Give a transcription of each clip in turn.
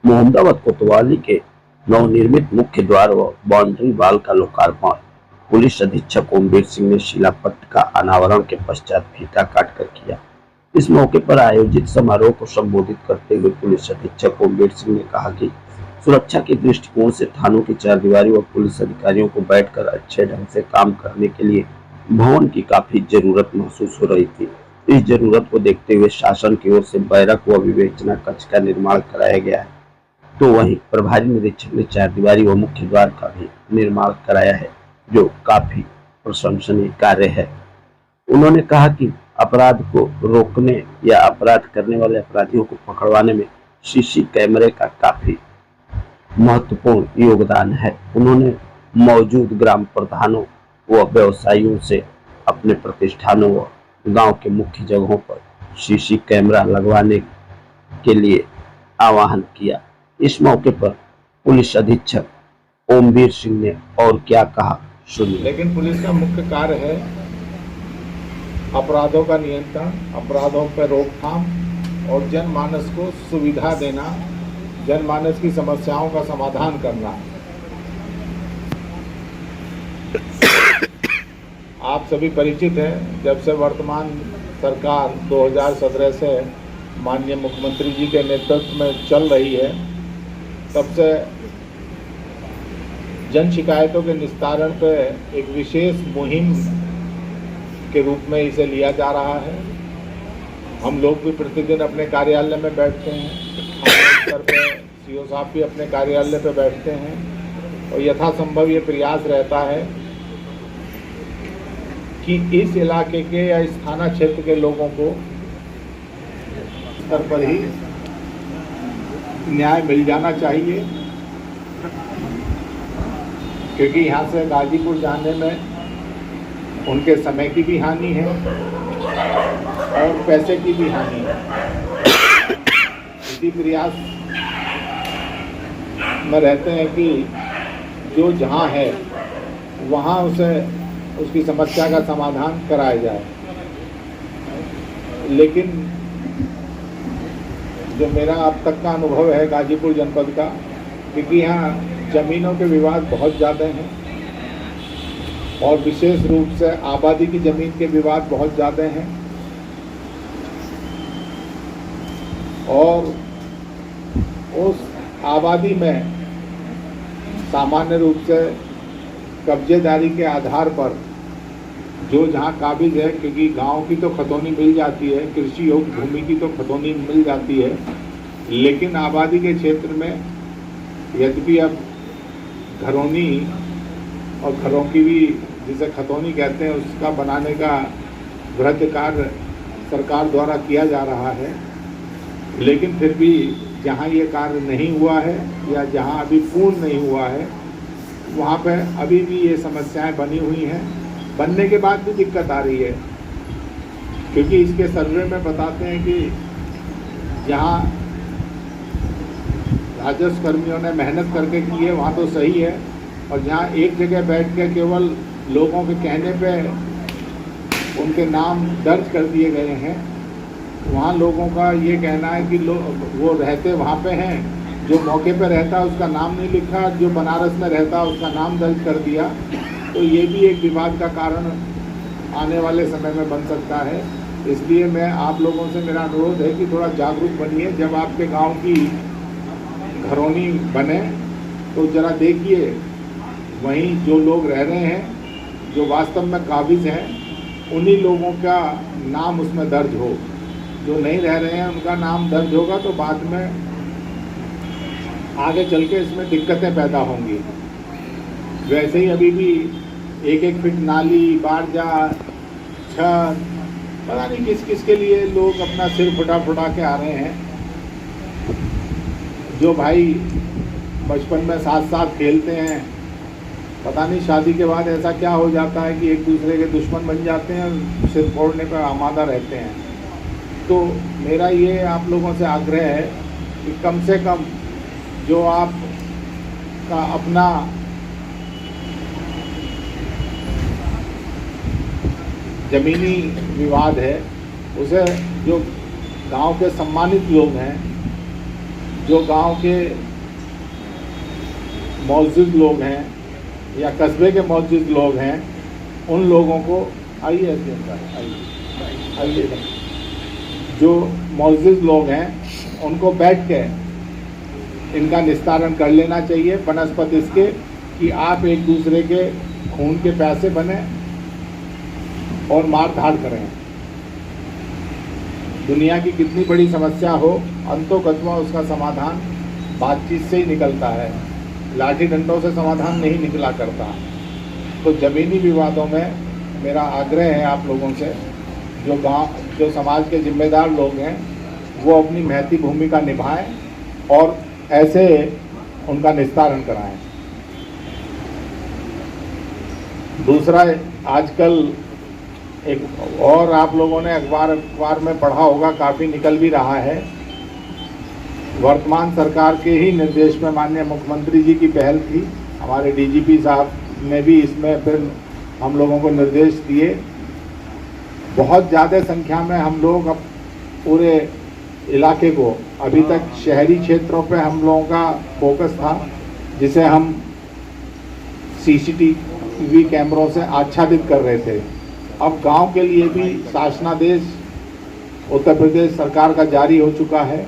मोहम्मदाबाद कोतवाली के नवनिर्मित मुख्य द्वार व बाउंड्री वॉल का लोकार्पण पुलिस अधीक्षक ओमवीर सिंह ने शिलापट्ट का अनावरण के पश्चात फीता काटकर किया। इस मौके पर आयोजित समारोह को संबोधित करते हुए पुलिस अधीक्षक ओमवीर सिंह ने कहा कि सुरक्षा के दृष्टिकोण से थानों की चारदीवारी व पुलिस अधिकारियों को बैठकर अच्छे ढंग से काम करने के लिए भवन की काफी जरूरत महसूस हो रही थी। इस जरूरत को देखते हुए शासन की ओर से बैरक व विवेचना कक्ष का निर्माण कराया गया है, तो वहीं प्रभारी निरीक्षक ने चारदीवारी व मुख्य द्वार का भी निर्माण कराया है, जो काफी प्रशंसनीय कार्य है। उन्होंने कहा कि अपराध को रोकने या अपराध करने वाले अपराधियों को पकड़वाने में सीसी कैमरे का काफी महत्वपूर्ण योगदान है। उन्होंने मौजूद ग्राम प्रधानों व व्यवसायियों से अपने प्रतिष्ठानों व गांव के मुख्य जगहों पर सीसी कैमरा लगवाने के लिए आह्वान किया। इस मौके पर पुलिस अधीक्षक ओमवीर सिंह ने और क्या कहा, सुनिए। लेकिन पुलिस का मुख्य कार्य है अपराधों का नियंत्रण, अपराधों पर रोकथाम और जनमानस को सुविधा देना, जनमानस की समस्याओं का समाधान करना। आप सभी परिचित हैं, जब से वर्तमान सरकार 2017 से माननीय मुख्यमंत्री जी के नेतृत्व में चल रही है, तब से जन शिकायतों के निस्तारण पर एक विशेष मुहिम के रूप में इसे लिया जा रहा है। हम लोग भी प्रतिदिन अपने कार्यालय में बैठते हैं, स्तर पर सीओ साहब भी अपने कार्यालय पर बैठते हैं और यथासंभव ये प्रयास रहता है कि इस इलाके के या इस थाना क्षेत्र के लोगों को स्तर पर ही न्याय मिल जाना चाहिए, क्योंकि यहाँ से गाजीपुर जाने में उनके समय की भी हानि है और पैसे की भी हानि है। इसी प्रयास में रहते हैं कि जो जहाँ है वहाँ उसे उसकी समस्या का समाधान कराया जाए। लेकिन जो मेरा अब तक का अनुभव है गाजीपुर जनपद का, क्योंकि यहाँ ज़मीनों के विवाद बहुत ज़्यादा हैं और विशेष रूप से आबादी की ज़मीन के विवाद बहुत ज़्यादा हैं और उस आबादी में सामान्य रूप से कब्जेदारी के आधार पर जो जहाँ काबिज है, क्योंकि गांव की तो खतौनी मिल जाती है, कृषि योग्य भूमि की तो खतौनी मिल जाती है, लेकिन आबादी के क्षेत्र में यद्यपि अब घरौनी और घरों की भी जिसे खतौनी कहते हैं उसका बनाने का वृहद कार्य सरकार द्वारा किया जा रहा है, लेकिन फिर भी जहाँ ये कार्य नहीं हुआ है या जहाँ अभी पूर्ण नहीं हुआ है वहाँ पर अभी भी ये समस्याएं बनी हुई हैं। बनने के बाद भी दिक्कत आ रही है, क्योंकि इसके सर्वे में बताते हैं कि जहाँ राजस्व कर्मियों ने मेहनत करके की है वहाँ तो सही है, और जहाँ एक जगह बैठ के केवल लोगों के कहने पे उनके नाम दर्ज कर दिए गए हैं, वहाँ लोगों का ये कहना है कि वो रहते वहाँ पे हैं, जो मौके पे रहता उसका नाम नहीं लिखा, जो बनारस में रहता उसका नाम दर्ज कर दिया। तो ये भी एक विवाद का कारण आने वाले समय में बन सकता है। इसलिए मैं आप लोगों से मेरा अनुरोध है कि थोड़ा जागरूक बनिए। जब आपके गांव की घरौनी बने तो ज़रा देखिए वहीं जो लोग रह रहे हैं, जो वास्तव में काबिज हैं, उन्हीं लोगों का नाम उसमें दर्ज हो। जो नहीं रह रहे हैं उनका नाम दर्ज होगा तो बाद में आगे चल के इसमें दिक्कतें पैदा होंगी। वैसे ही अभी भी एक एक फीट नाली, बारजा, छत, पता नहीं किस किस के लिए लोग अपना सिर फुटा के आ रहे हैं। जो भाई बचपन में साथ साथ खेलते हैं, पता नहीं शादी के बाद ऐसा क्या हो जाता है कि एक दूसरे के दुश्मन बन जाते हैं और सिर फोड़ने पर आमादा रहते हैं। तो मेरा ये आप लोगों से आग्रह है कि कम से कम जो आप का अपना ज़मीनी विवाद है उसे जो गांव के सम्मानित लोग हैं जो गांव के मौजूद लोग हैं या कस्बे के मौजूद लोग हैं, उन लोगों को आइए जो मौजूद लोग हैं उनको बैठ के इनका निस्तारण कर लेना चाहिए बनस्पत इसके कि आप एक दूसरे के खून के प्यासे बने और मार धाड़ करें। दुनिया की कितनी बड़ी समस्या हो, अंतोकत्वा उसका समाधान बातचीत से ही निकलता है, लाठी डंडों से समाधान नहीं निकला करता। तो ज़मीनी विवादों में मेरा आग्रह है आप लोगों से, जो समाज के जिम्मेदार लोग हैं वो अपनी महती भूमिका निभाएं और ऐसे उनका निस्तारण कराएं। दूसरा, आजकल एक और आप लोगों ने अखबार में पढ़ा होगा, काफ़ी निकल भी रहा है। वर्तमान सरकार के ही निर्देश में माननीय मुख्यमंत्री जी की पहल थी, हमारे डीजीपी साहब ने भी इसमें फिर हम लोगों को निर्देश दिए। बहुत ज़्यादा संख्या में हम लोग अब पूरे इलाके को, अभी तक शहरी क्षेत्रों पे हम लोगों का फोकस था, जिसे हम सीसीटीवी कैमरों से आच्छादित कर रहे थे। अब गांव के लिए भी शासनादेश उत्तर प्रदेश सरकार का जारी हो चुका है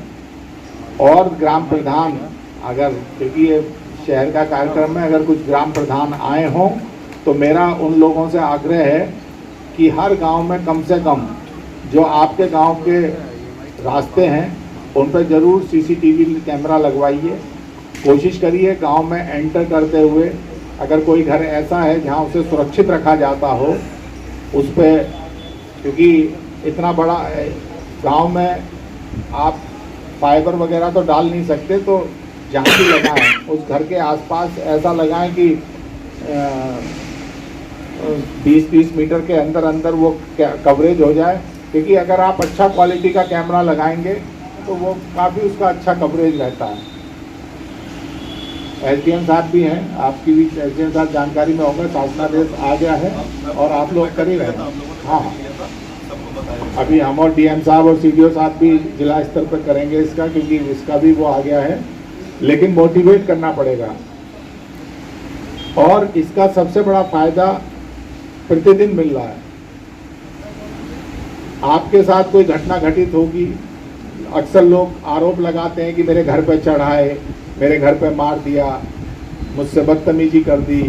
और ग्राम प्रधान, अगर, क्योंकि ये शहर का कार्यक्रम है, अगर कुछ ग्राम प्रधान आए हों तो मेरा उन लोगों से आग्रह है कि हर गांव में कम से कम जो आपके गांव के रास्ते हैं उन पर ज़रूर सीसीटीवी कैमरा लगवाइए। कोशिश करिए गांव में एंटर करते हुए अगर कोई घर ऐसा है जहां उसे सुरक्षित रखा जाता हो, उस पर, क्योंकि इतना बड़ा गांव में आप फाइबर वगैरह तो डाल नहीं सकते, तो जहाँ भी लगाएं उस घर के आसपास ऐसा लगाएं कि 20-30 मीटर के अंदर वो कवरेज हो जाए। क्योंकि अगर आप अच्छा क्वालिटी का कैमरा लगाएंगे तो वो काफ़ी उसका अच्छा कवरेज रहता है। एसडीएम साहब भी हैं, आपकी भी एसडीएम साहब जानकारी में होगा, शासनादेश आ गया है और आप लोग कर ही रहे हैं। हाँ, अभी हम और डीएम साहब और सीडीओ साहब भी जिला स्तर पर करेंगे इसका, क्योंकि इसका भी वो आ गया है, लेकिन मोटिवेट करना पड़ेगा। और इसका सबसे बड़ा फायदा प्रतिदिन मिल रहा है। आपके साथ कोई घटना घटित होगी, अक्सर लोग आरोप लगाते हैं कि मेरे घर पर चढ़ाए, मेरे घर पर मार दिया, मुझसे बदतमीजी कर दी,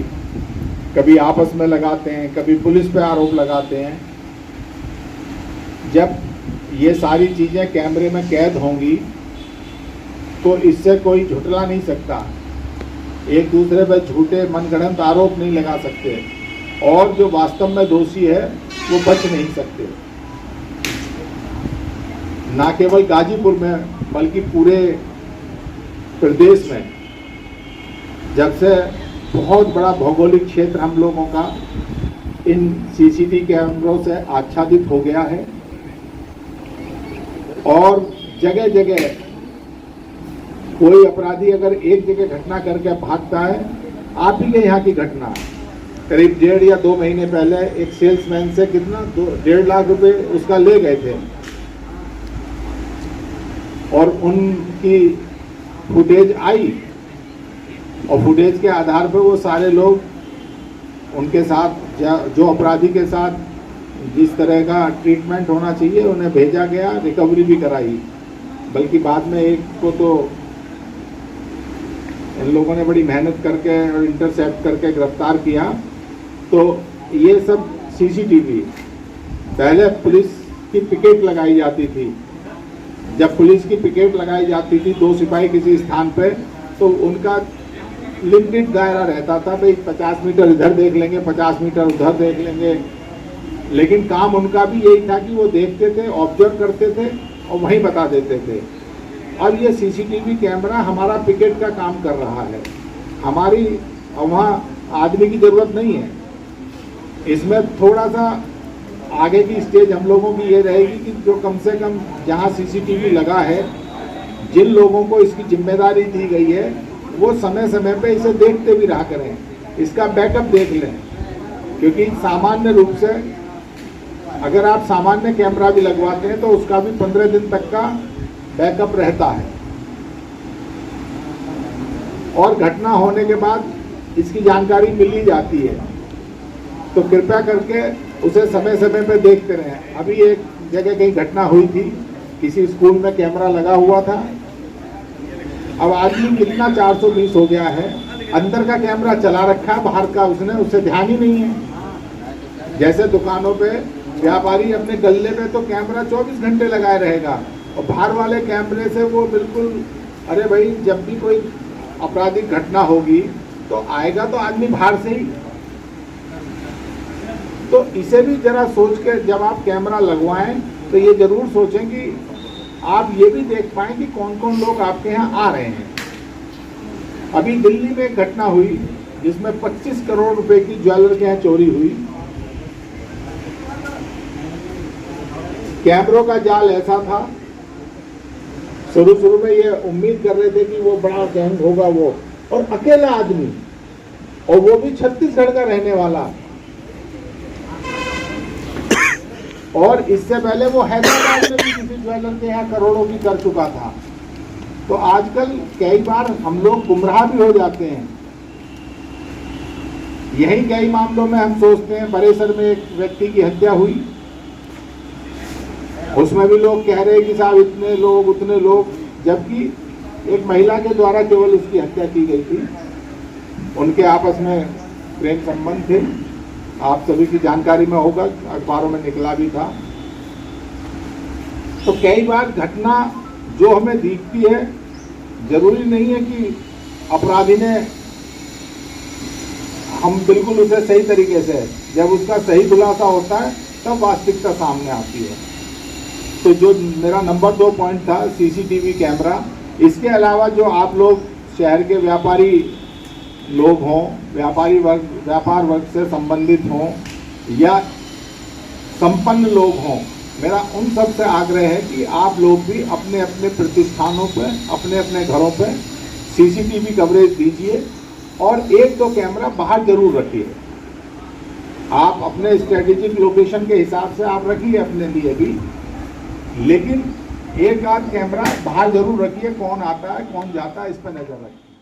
कभी आपस में लगाते हैं, कभी पुलिस पे आरोप लगाते हैं। जब ये सारी चीज़ें कैमरे में कैद होंगी तो इससे कोई झुठला नहीं सकता, एक दूसरे पर झूठे मनगढ़ंत आरोप नहीं लगा सकते और जो वास्तव में दोषी है वो बच नहीं सकते। ना केवल गाजीपुर में बल्कि पूरे प्रदेश में जब से बहुत बड़ा भौगोलिक क्षेत्र हम लोगों का इन सीसीटीवी कैमरों से आच्छादित हो गया है और जगह जगह कोई अपराधी अगर एक जगह घटना करके भागता है, आप ही के यहाँ की घटना, करीब 1.5 या 2 महीने पहले एक सेल्समैन से कितना 1.5 लाख रुपए उसका ले गए थे और उनकी फुटेज आई और फुटेज के आधार पर वो सारे लोग उनके साथ जो अपराधी के साथ जिस तरह का ट्रीटमेंट होना चाहिए उन्हें भेजा गया, रिकवरी भी कराई, बल्कि बाद में एक को तो इन लोगों ने बड़ी मेहनत करके और इंटरसेप्ट करके गिरफ्तार किया। तो ये सब सीसीटीवी, पहले पुलिस की पिकेट लगाई जाती थी, जब पुलिस की पिकेट लगाई जाती थी 2 सिपाही किसी स्थान पे, तो उनका लिमिटेड दायरा रहता था, भाई 50 मीटर इधर देख लेंगे, 50 मीटर उधर देख लेंगे, लेकिन काम उनका भी यही था कि वो देखते थे, ऑब्जर्व करते थे और वहीं बता देते थे। अब ये सीसीटीवी कैमरा हमारा पिकेट का काम कर रहा है, हमारी वहाँ आदमी की ज़रूरत नहीं है। इसमें थोड़ा सा आगे की स्टेज हम लोगों की ये रहेगी कि जो कम से कम जहाँ सीसीटीवी लगा है, जिन लोगों को इसकी जिम्मेदारी दी गई है वो समय समय पे इसे देखते भी रहा करें, इसका बैकअप देख लें, क्योंकि सामान्य रूप से अगर आप सामान्य कैमरा भी लगवाते हैं तो उसका भी 15 दिन तक का बैकअप रहता है। और घटना होने के बाद इसकी जानकारी मिल ही जाती है, तो कृपया करके उसे समय समय पर देखते रहें। अभी एक जगह कहीं घटना हुई थी, किसी स्कूल में कैमरा लगा हुआ था। अब आदमी कितना 420 हो गया है, अंदर का कैमरा चला रखा है, बाहर का उसने उससे ध्यान ही नहीं है। जैसे दुकानों पे व्यापारी अपने गल्ले पे तो कैमरा 24 घंटे लगाए रहेगा, और बाहर वाले कैमरे से वो बिल्कुल, अरे भाई जब भी कोई आपराधिक घटना होगी तो आएगा तो आदमी बाहर से ही। तो इसे भी जरा सोच के जब आप कैमरा लगवाएं तो ये जरूर सोचें कि आप ये भी देख पाएं कि कौन कौन लोग आपके यहाँ आ रहे हैं। अभी दिल्ली में एक घटना हुई जिसमें 25 करोड़ रुपए की ज्वेलर के यहाँ चोरी हुई। कैमरों का जाल ऐसा था, शुरू में ये उम्मीद कर रहे थे कि वो बड़ा गैंग होगा वो, और अकेला आदमी, और वो भी छत्तीसगढ़ का रहने वाला, और इससे पहले वो हैदराबाद में भी किसी ज्वेलर के यहाँ करोड़ों की कर चुका था। तो आजकल कई बार हम लोग गुमराह भी हो जाते हैं। यही कई मामलों में हम सोचते हैं, परेसर में एक व्यक्ति की हत्या हुई, उसमें भी लोग कह रहे हैं कि साहब इतने लोग उतने लोग, जबकि एक महिला के द्वारा केवल उसकी हत्या की गई थी। उनके आपस में प्रेम संबंध थे, आप सभी की जानकारी में होगा, अखबारों में निकला भी था। तो कई बार घटना जो हमें दिखती है, जरूरी नहीं है कि अपराधी ने, हम बिल्कुल उसे सही तरीके से, जब उसका सही खुलासा होता है तब वास्तविकता सामने आती है। तो जो मेरा नंबर 2 पॉइंट था सीसीटीवी कैमरा, इसके अलावा जो आप लोग शहर के व्यापारी लोग हों, व्यापार वर्ग से संबंधित हों या संपन्न लोग हों, मेरा उन सब से आग्रह है कि आप लोग भी अपने अपने प्रतिष्ठानों पर, अपने अपने घरों पर सीसीटीवी कवरेज दीजिए, और 1-2 कैमरा बाहर जरूर रखिए। आप अपने स्ट्रेटेजिक लोकेशन के हिसाब से आप रखिए अपने लिए भी, लेकिन 1 आध कैमरा बाहर जरूर रखिए। कौन आता है कौन जाता है इस पर नजर रखिए।